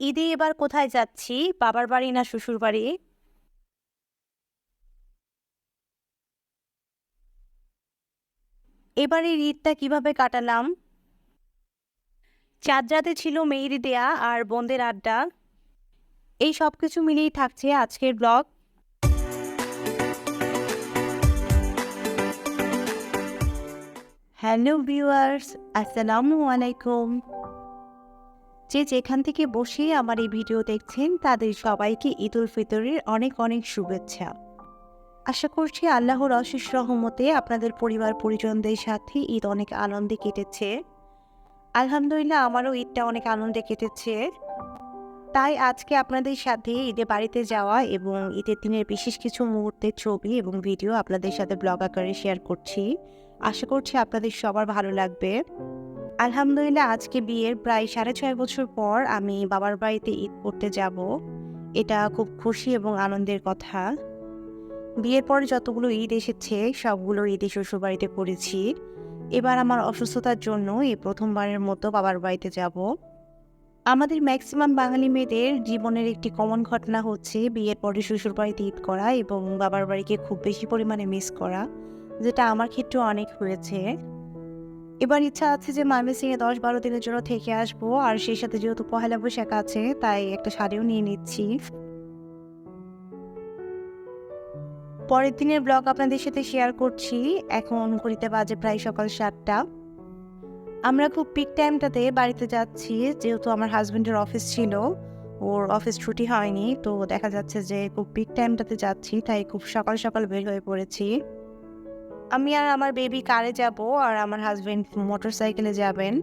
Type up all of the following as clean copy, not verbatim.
ঈদে এবার কোথায় যাচ্ছি? বাবার বাড়ি না শ্বশুর বাড়ি? এবারের ঈদটা কিভাবে কাটালাম? চাঁদ রাতে ছিল মেহেদি দেয়া আর বোনদের আড্ডা। এই সবকিছু মিলিয়েই থাকছে আজকের ব্লগ। হ্যালো ভিউয়ার্স, আসসালামু আলাইকুম। যে যেখান থেকে বসে আমার এই ভিডিও দেখছেন তাদের সবাইকে ঈদ উল ফিতরের অনেক অনেক শুভেচ্ছা। আশা করছি আল্লাহর অশেষ রহমতে আপনাদের পরিবার পরিজনদের সাথে ঈদ অনেক আনন্দে কেটেছে। আলহামদুলিল্লাহ আমারও ঈদটা অনেক আনন্দে কেটেছে। তাই আজকে আপনাদের সাথে ঈদে বাড়িতে যাওয়া এবং ঈদের দিনের বিশেষ কিছু মুহূর্তের ছবি এবং ভিডিও আপনাদের সাথে ব্লগ আকারে শেয়ার করছি। আশা করছি আপনাদের সবার ভালো লাগবে। আলহামদুলিল্লাহ আজকে বিয়ের প্রায় 6.5 বছর পর আমি বাবার বাড়িতে ঈদ করতে যাব। এটা খুব খুশি এবং আনন্দের কথা। বিয়ের পরে যতগুলো ঈদ এসেছে সবগুলো ঈদই শ্বশুরবাড়িতে করেছি। এবার আমার অসুস্থতার জন্য এই প্রথমবারের মতো বাবার বাড়িতে যাব। আমাদের ম্যাক্সিমাম বাঙালি মেয়েদের জীবনের একটি কমন ঘটনা হচ্ছে বিয়ের পরে শ্বশুরবাড়িতে ঈদ করা এবং বাবার বাড়িকে খুব বেশি পরিমাণে মিস করা, যেটা আমার ক্ষেত্রেও অনেক হয়েছে। এবার ইচ্ছা আছে যে ময়মনসিংহে 10-12 দিনের জন্য থেকে আসবো, আর সেই সাথে যেহেতু পহেলা বৈশাখ আছে তাই একটা শাড়িও নিয়ে নিচ্ছি। পরের দিনের ব্লগ আপনাদের সাথে শেয়ার করছি। এখন ঘড়িতে বাজে প্রায় সকাল 7টা। আমরা খুব পিক টাইমটাতে বাড়িতে যাচ্ছি, যেহেতু আমার হাজবেন্ডের অফিস ছিল, ওর অফিস ছুটি হয়নি, তো দেখা যাচ্ছে যে খুব পিক টাইমটাতে যাচ্ছি, তাই খুব সকাল সকাল বের হয়ে পড়েছি। আমি আর আমার বেবি কারে যাব, আর আমার হাজবেন্ড মোটর সাইকেলে যাবেন।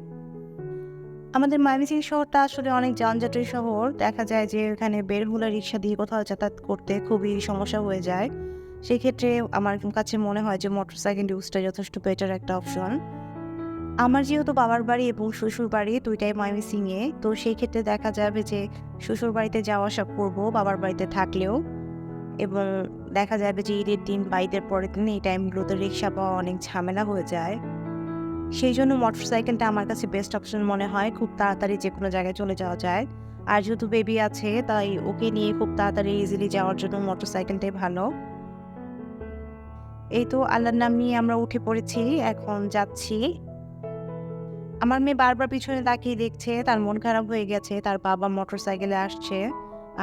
আমাদের ময়মনসিংহ শহরটা আসলে অনেক যানজটের শহর। দেখা যায় যে এখানে বের হলে রিক্সা দিয়ে কোথাও যাতায়াত করতে খুবই সমস্যা হয়ে যায়। সেক্ষেত্রে আমার কাছে মনে হয় যে মোটর সাইকেল ইউজটা যথেষ্ট বেটার একটা অপশন। আমার যেহেতু বাবার বাড়ি এবং শ্বশুর বাড়ি দুইটাই ময়মনসিংহে, তো সেই ক্ষেত্রে দেখা যাবে যে শ্বশুর বাড়িতে যাওয়া আসা করবো বাবার বাড়িতে থাকলেও, এবং দেখা যাবে যে ঈদের দিন বা ঈদের পরের দিন এই টাইমগুলোতে রিক্সা পাওয়া অনেক ঝামেলা হয়ে যায়। সেই জন্য মোটরসাইকেলটা আমার কাছে বেস্ট অপশন মনে হয়, খুব তাড়াতাড়ি যে কোনো জায়গায় চলে যাওয়া যায়। আর যেহেতু বেবি আছে তাই ওকে নিয়ে খুব তাড়াতাড়ি ইজিলি যাওয়ার জন্য মোটরসাইকেলটাই ভালো। এই তো আল্লাহর নাম নিয়ে আমরা উঠে পড়েছি, এখন যাচ্ছি। আমার মেয়ে বারবার পিছনে তাকিয়ে দেখছে, তার মন খারাপ হয়ে গেছে, তার বাবা মোটরসাইকেলে আসছে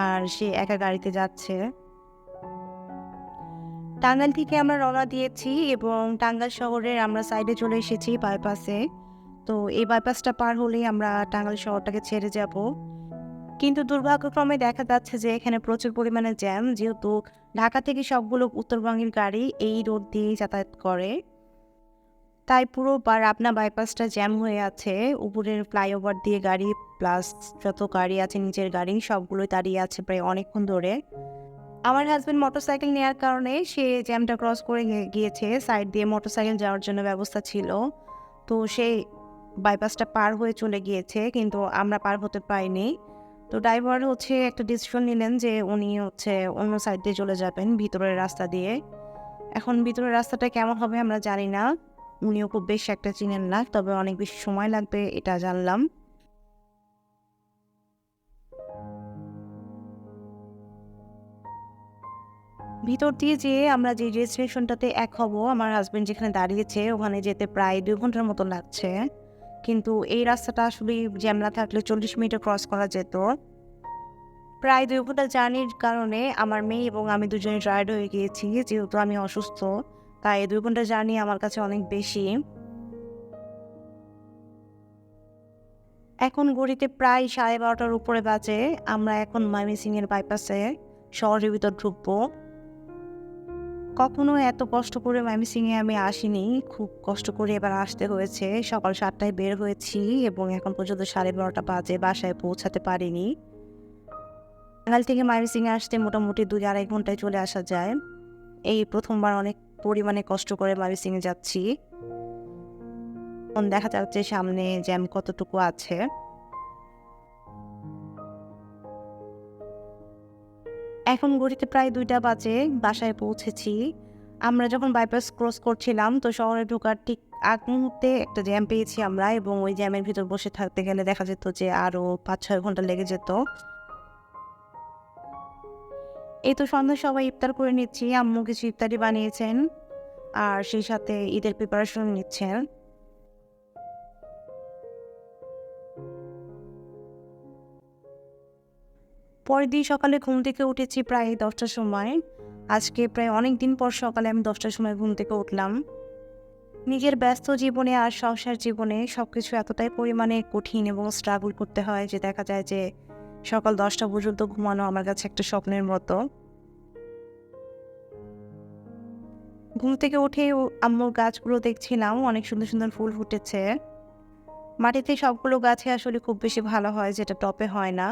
আর সে একা গাড়িতে যাচ্ছে। টাঙ্গাইল থেকে আমরা রওনা দিয়েছি এবং টাঙ্গাইল শহরের আমরা সাইডে চলে এসেছি বাইপাসে। তো এই বাইপাসটা পার হলেই আমরা টাঙ্গাইল শহরটাকে ছেড়ে যাব। কিন্তু দুর্ভাগ্যক্রমে দেখা যাচ্ছে যে এখানে প্রচুর পরিমাণে জ্যাম, যেহেতু ঢাকা থেকে সবগুলো উত্তরবঙ্গের গাড়ি এই রোড দিয়েই যাতায়াত করে। তাই পুরো পাবনা বাইপাসটা জ্যাম হয়ে আছে। উপরের ফ্লাইওভার দিয়ে গাড়ি প্লাস যত গাড়ি আছে নিচের গাড়ি সবগুলোই দাঁড়িয়ে আছে প্রায় অনেকক্ষণ ধরে। আমার হাজবেন্ড মোটরসাইকেল নেওয়ার কারণে সে জ্যামটা ক্রস করে গিয়েছে, সাইড দিয়ে মোটরসাইকেল যাওয়ার জন্য ব্যবস্থা ছিল। তো সে বাইপাসটা পার হয়ে চলে গিয়েছে, কিন্তু আমরা পার হতে পারিনি। তো ড্রাইভার একটা ডিসিশন নিলেন যে উনি অন্য সাইড দিয়ে চলে যাবেন ভিতরের রাস্তা দিয়ে। এখন ভিতরের রাস্তাটা কেমন হবে আমরা জানি না, উনিও খুব বেশি একটা চিনেন না, তবে অনেক বেশি সময় লাগবে এটা জানলাম। ভিতর দিয়ে যেয়ে আমরা যে ডেস্টিনেশনটাতে এক হব, আমার হাজবেন্ড যেখানে দাঁড়িয়েছে ওখানে যেতে প্রায় 2 ঘন্টার মতো লাগছে। কিন্তু এই রাস্তাটা আসলে জ্যাম না থাকলে 40 মিনিটে ক্রস করা যেত। প্রায় 2 ঘন্টা জার্নির কারণে আমার মেয়ে এবং আমি দুজনে টায়ার্ড হয়ে গিয়েছি, যেহেতু আমি অসুস্থ, তাই 2 ঘন্টা জার্নি আমার কাছে অনেক বেশি। এখন ঘড়িতে প্রায় 12:30টার উপরে বাজে। আমরা এখন ময়মনসিংহের বাইপাসে শহরের ভিতর ঢুকবো। কখনো এত কষ্ট করে ময়মনসিংহে আমি আসিনি, খুব কষ্ট করে এবার আসতে হয়েছে। সকাল 7টায় বের হয়েছি এবং এখন পর্যন্ত 12:30টা বাজে, বাসায় পৌঁছাতে পারিনি। টাঙ্গাইল থেকে ময়মনসিংহে আসতে মোটামুটি 2-2.5 ঘন্টায় চলে আসা যায়। এই প্রথমবার অনেক পরিমাণে কষ্ট করে ময়মনসিংহে যাচ্ছি। এখন দেখা যাচ্ছে সামনে জ্যাম কতটুকু আছে। এখন ঘড়িতে প্রায় 2টা বাজে, বাসায় পৌঁছেছি। আমরা যখন বাইপাস ক্রস করছিলাম তো শহরে ঢোকার ঠিক আগ মুহূর্তে একটা জ্যাম পেয়েছি আমরা, এবং ওই জ্যামের ভিতর বসে থাকতে গেলে দেখা যেত যে আরও 5-6 ঘন্টা লেগে যেত। এই তো সন্ধ্যায় সবাই ইফতার করে নিচ্ছি। আম্মু কিছু ইফতারি বানিয়েছেন, আর সেই সাথে ঈদের প্রিপারেশন নিচ্ছেন। পরের দিন সকালে ঘুম থেকে উঠেছি প্রায় 10টার সময়। আজকে প্রায় অনেক দিন পর সকালে আমি 10টার সময় ঘুম থেকে উঠলাম। নিজের ব্যস্ত জীবনে আর সংসার জীবনে সবকিছু এতটাই পরিমাণে কঠিন এবং স্ট্রাগল করতে হয় যে দেখা যায় যে সকাল 10টা পর্যন্ত ঘুমানো আমার কাছে একটা স্বপ্নের মতো। ঘুম থেকে উঠে আম্মুর গাছগুলো দেখছিলাম, অনেক সুন্দর সুন্দর ফুল ফুটেছে। মাটিতে সবগুলো গাছে আসলে খুব বেশি ভালো হয়, যেটা টপে হয় না।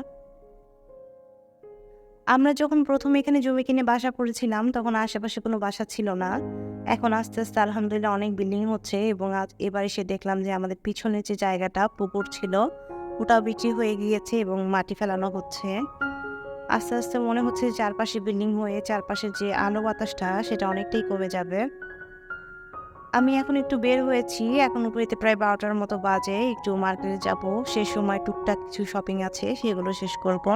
আমরা যখন প্রথম এখানে জমি কিনে বাসা করেছিলাম তখন আশেপাশে কোনো বাসা ছিল না। এখন আস্তে আস্তে আলহামদুলিল্লাহ অনেক বিল্ডিং হচ্ছে, এবং এবার এসে দেখলাম যে আমাদের পিছনে যে জায়গাটা পুকুর ছিল ওটাও বিক্রি হয়ে গিয়েছে এবং মাটি ফেলানো হচ্ছে। আস্তে আস্তে মনে হচ্ছে যে চারপাশে বিল্ডিং হয়ে চারপাশের যে আলো বাতাসটা সেটা অনেকটাই কমে যাবে। আমি এখন একটু বের হয়েছি, এখন উপরেতে প্রায় 12টার মতো বাজে। একটু মার্কেটে যাব, সে সময় টুকটাক কিছু শপিং আছে সেগুলো শেষ করব।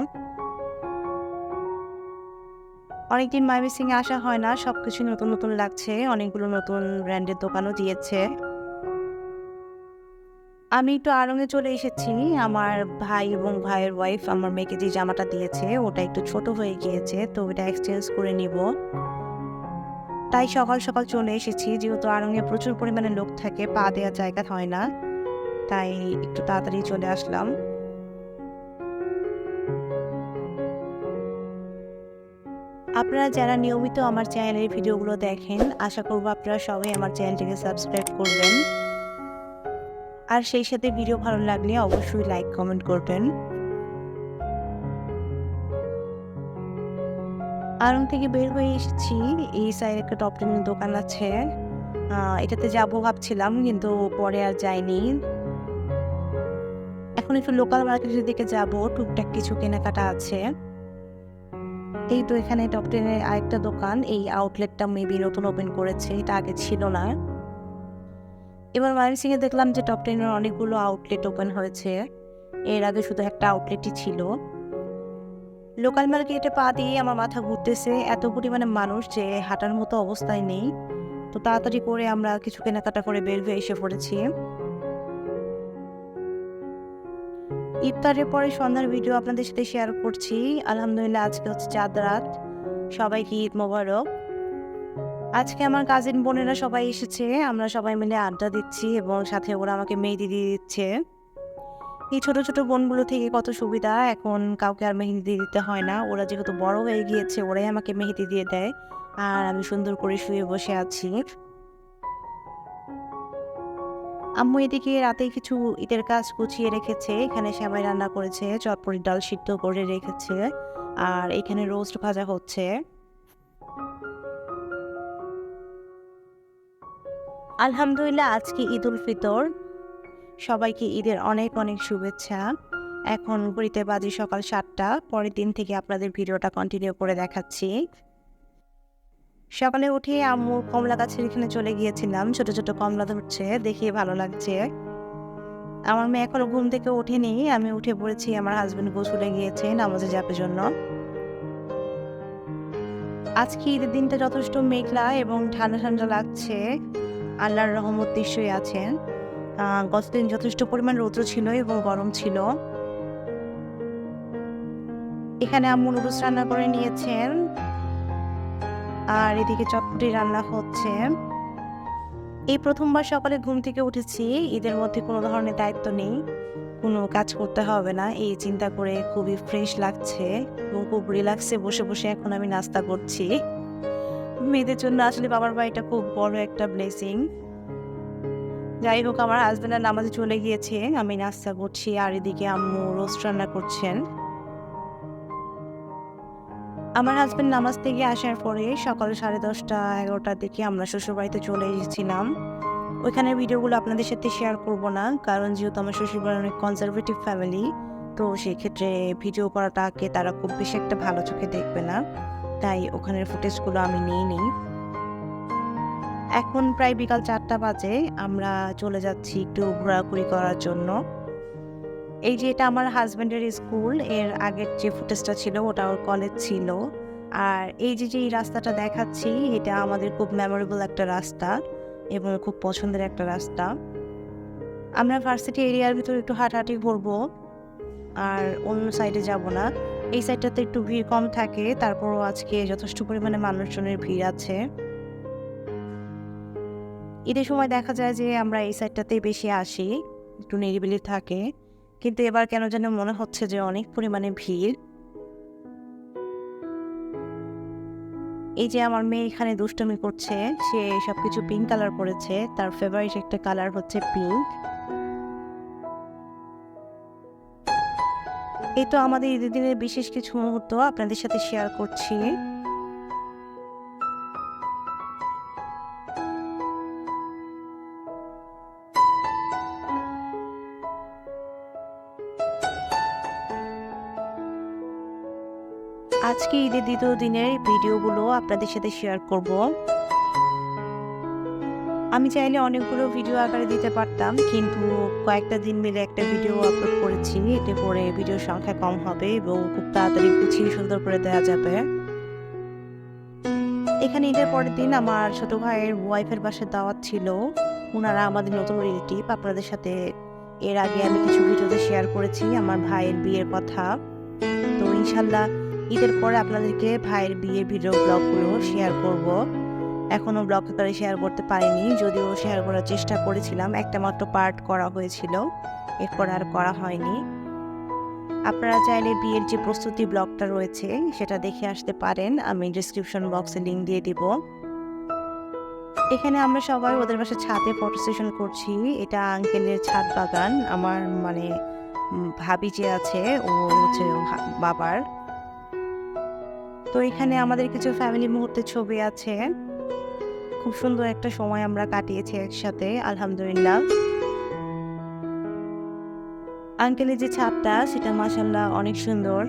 অনেকদিন ময়মনসিংহে আসা হয় না, সবকিছু নতুন নতুন লাগছে, অনেকগুলো নতুন ব্র্যান্ডের দোকানও দিয়েছে। আমি একটু আড়ংয়ে চলে এসেছি। আমার ভাই এবং ভাইয়ের ওয়াইফ আমার মেয়েকে যে জামাটা দিয়েছে ওটা একটু ছোট হয়ে গিয়েছে, তো ওটা এক্সচেঞ্জ করে নিব। তাই সকাল সকাল চলে এসেছি, যেহেতু আড়ংয়ে প্রচুর পরিমাণে লোক থাকে, পা দেওয়ার জায়গা হয় না, তাই একটু তাড়াতাড়ি চলে আসলাম। আপনারা যারা নিয়মিত আমার চ্যানেলের ভিডিওগুলো দেখেন, আশা করব আপনারা সবাই আমার চ্যানেলটিকে সাবস্ক্রাইব করবেন, আর সেই সাথে ভিডিও ভালো লাগলে অবশ্যই লাইক কমেন্ট করবেন। আড়ং থেকে বের হয়ে এসেছি, এই সাইডে একটা টপ টেনের দোকান আছে, এটাতে যাবো ভাবছিলাম কিন্তু পরে আর যাইনি। এখন একটু লোকাল মার্কেটের দিকে যাব, টুকটাক কিছু কেনাকাটা আছে। এই তো এখানে টপ টেনের আরেকটা দোকান, এই আউটলেটটা মেবি নতুন ওপেন করেছে, এটা আগে ছিল না। এবার ময়মনসিংহে দেখলাম যে টপ টেনের অনেকগুলো আউটলেট ওপেন হয়েছে, এর আগে শুধু একটা আউটলেটই ছিল। লোকাল মার্কেটে পা দিয়ে আমার মাথা ঘুরতেছে, এত পরিমাণে মানুষ যে হাঁটার মতো অবস্থায় নেই। তো তাড়াতাড়ি করে আমরা কিছু কেনাকাটা করে বের হয়ে এসে পড়েছি। ইফতারের পরে সন্ধ্যার ভিডিও আপনাদের সাথে শেয়ার করছি। আলহামদুলিল্লাহ আজকে হচ্ছে চাঁদ রাত, সবাইকে ঈদ মোবারক। আজকে আমার কাজিন বোনেরা সবাই এসেছে, আমরা সবাই মিলে আড্ডা দিচ্ছি এবং সাথে ওরা আমাকে মেহেদি দিয়ে দিচ্ছে। এই ছোট ছোট বোনগুলো থেকে কত সুবিধা, এখন কাউকে আর মেহেদি দিয়ে দিতে হয় না, ওরা যেহেতু বড় হয়ে গিয়েছে ওরাই আমাকে মেহেদি দিয়ে দেয়, আর আমি সুন্দর করে শুয়ে বসে আছি। আম্মু এদিকে রাতে কিছু ঈদের কাজ গুছিয়ে রেখেছে, এখানে সেমাই রান্না করেছে, চটপটির ডাল সিদ্ধ করে রেখেছে, আর এখানে রোস্ট ভাজা হচ্ছে। আলহামদুলিল্লাহ আজকে ঈদ উল ফিতর, সবাইকে ঈদের অনেক অনেক শুভেচ্ছা। এখন ঘড়িতে বাজে সকাল 7টা, পরের দিন থেকে আপনাদের ভিডিওটা কন্টিনিউ করে দেখাচ্ছি। সকালে উঠে আম্মু কমলা গাছের এখানে চলে গিয়েছিলাম, ছোট ছোট কমলা ধরছে, দেখে ভালো লাগছে। আমার মেয়ে এখনো ঘুম থেকে ওঠেনি, আমি উঠে পড়েছি, আমার হাজবেন্ড গোসলে গিয়েছে নামাজে যাওয়ার জন্য। আজকে ঈদের দিনটা যথেষ্ট মেঘলা এবং ঠান্ডা ঠান্ডা লাগছে, আল্লাহর রহমত নিশ্চয়ই আছেন। গতদিন যথেষ্ট পরিমাণ রৌদ্র ছিল এবং গরম ছিল। এখানে আম্মু নুডলস রান্না করে নিয়েছেন, আর এদিকে চটপটি রান্না হচ্ছে। এই প্রথমবার সকালে ঘুম থেকে উঠেছি, ঈদের মধ্যে কোনো ধরনের দায়িত্ব নেই, কোনো কাজ করতে হবে না, এই চিন্তা করে খুবই ফ্রেশ লাগছে এবং খুব রিল্যাক্সে বসে বসে এখন আমি নাস্তা করছি। মেয়েদের জন্য আসলে বাবার বাড়িটা খুব বড় একটা ব্লেসিং। যাই হোক, আমার হাজবেন্ড আর নামাজে চলে গিয়েছে, আমি নাস্তা করছি, আর এদিকে আম্মু রোস্ট রান্না করছেন। আমার হাজবেন্ড নামাজ থেকে আসার পরে সকাল 10:30-11টার দিকে আমরা শ্বশুরবাড়িতে চলে এসেছিলাম। ওইখানে ভিডিওগুলো আপনাদের সাথে শেয়ার করব না, কারণ যেহেতু আমার শ্বশুরবাড়ি অনেক কনজারভেটিভ ফ্যামিলি, তো সেক্ষেত্রে ভিডিও করাটাকে তারা খুব বেশি একটা ভালো চোখে দেখবে না, তাই ওখানের ফুটেজগুলো আমি নিয়ে নিই। এখন প্রায় বিকাল 4টা বাজে। আমরা চলে যাচ্ছি একটু ঘোরাঘুরি করার জন্য। এই যে এটা আমার হাসব্যান্ডের স্কুল, এর আগের যে ফুটেজটা ছিল ওটা ওর কলেজ ছিল। আর এই যে এই রাস্তাটা দেখাচ্ছি এটা আমাদের খুব মেমোরেবল একটা রাস্তা এবং খুব পছন্দের একটা রাস্তা। আমরা ভার্সিটি এরিয়ার ভিতরে একটু হাঁটাহাঁটি করবো আর অন্য সাইডে যাব না। এই সাইডটাতে একটু ভিড় কম থাকে, তারপরও আজকে যথেষ্ট পরিমাণে মানুষজনের ভিড় আছে। ঈদের সময় দেখা যায় যে আমরা এই সাইডটাতেই বেশি আসি, একটু নিরিবিলি থাকে, কিন্তু এবার কেন যেন মনে হচ্ছে যে অনেক পরিমাণে ভিড়। এই যে আমার মেয়ে এখানে দুষ্টুমি করছে, সে সবকিছু পিঙ্ক কালার করেছে, তার ফেভারিট একটা কালার হচ্ছে পিঙ্ক। এই তো আমাদের ঈদের দিনের বিশেষ কিছু মুহূর্ত আপনাদের সাথে শেয়ার করছি। আজকে ঈদের দ্বিতীয় দিনের ভিডিওগুলো আপনাদের সাথে শেয়ার করব। আমি চাইলে অনেকগুলো ভিডিও আকারে দিতে পারতাম, কিন্তু কয়েকটা দিন মিলে একটা ভিডিও আপলোড করেছি, এতে করে ভিডিওর সংখ্যা কম হবে এবং খুব তাড়াতাড়ি গুছিয়ে সুন্দর করে দেওয়া যাবে। এখানে ঈদের পরের দিন আমার ছোট ভাইয়ের ওয়াইফের বাসায় দাওয়াত ছিল। ওনারা আমাদের নতুন রিলেটিভ। আপনাদের সাথে এর আগে আমি কিছু ভিডিওতে শেয়ার করেছি আমার ভাইয়ের বিয়ের কথা। তো ইনশাল্লাহ ঈদের পরে আপনাদেরকে ভাইয়ের বিয়ের ভিডিও ব্লগগুলো শেয়ার করব। এখনও ব্লগ আকারে শেয়ার করতে পারিনি, যদিও শেয়ার করার চেষ্টা করেছিলাম, একটা মাত্র পার্ট করা হয়েছিল, এরপর আর করা হয়নি। আপনারা চাইলে বিয়ের যে প্রস্তুতি ব্লগটা রয়েছে সেটা দেখে আসতে পারেন, আমি ডিসক্রিপশন বক্সে লিঙ্ক দিয়ে দিব। এখানে আমরা সবাই ওদের বাসার ছাদে ফটো সেশন করছি। এটা আঙ্কেলের ছাদ বাগান, আমার মানে ভাবি যে আছে ও হচ্ছে বাবার। তো এখানে আমাদের কিছু ফ্যামিলি মুহূর্তের ছবি আছে। খুব সুন্দর একটা সময় আমরা কাটিয়েছি একসাথে, আলহামদুলিল্লাহ। আঙ্কেলের যে ছাদটা সেটা মাশাআল্লাহ অনেক সুন্দর।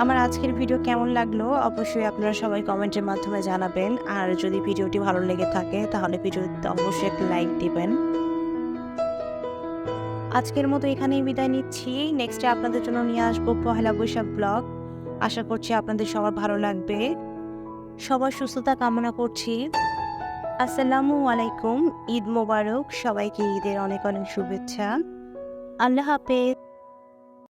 আমার আজকের ভিডিও কেমন লাগলো অবশ্যই আপনারা সবাই কমেন্টের মাধ্যমে জানাবেন। আর যদি ভিডিওটি ভালো লেগে থাকে তাহলে ভিডিওতে অবশ্যই একটা লাইক দিবেন। আজকের মতো এখানেই বিদায় নিচ্ছি। নেক্সটে আপনাদের জন্য নিয়ে আসবো পহেলা বৈশাখ ব্লগ। আশা করছি আপনাদের সবার ভালো লাগবে। সবার সুস্থতা কামনা করছি। আসসালামু আলাইকুম। ঈদ মোবারক। সবাইকে ঈদের অনেক অনেক শুভেচ্ছা। আল্লাহ হাফেজ।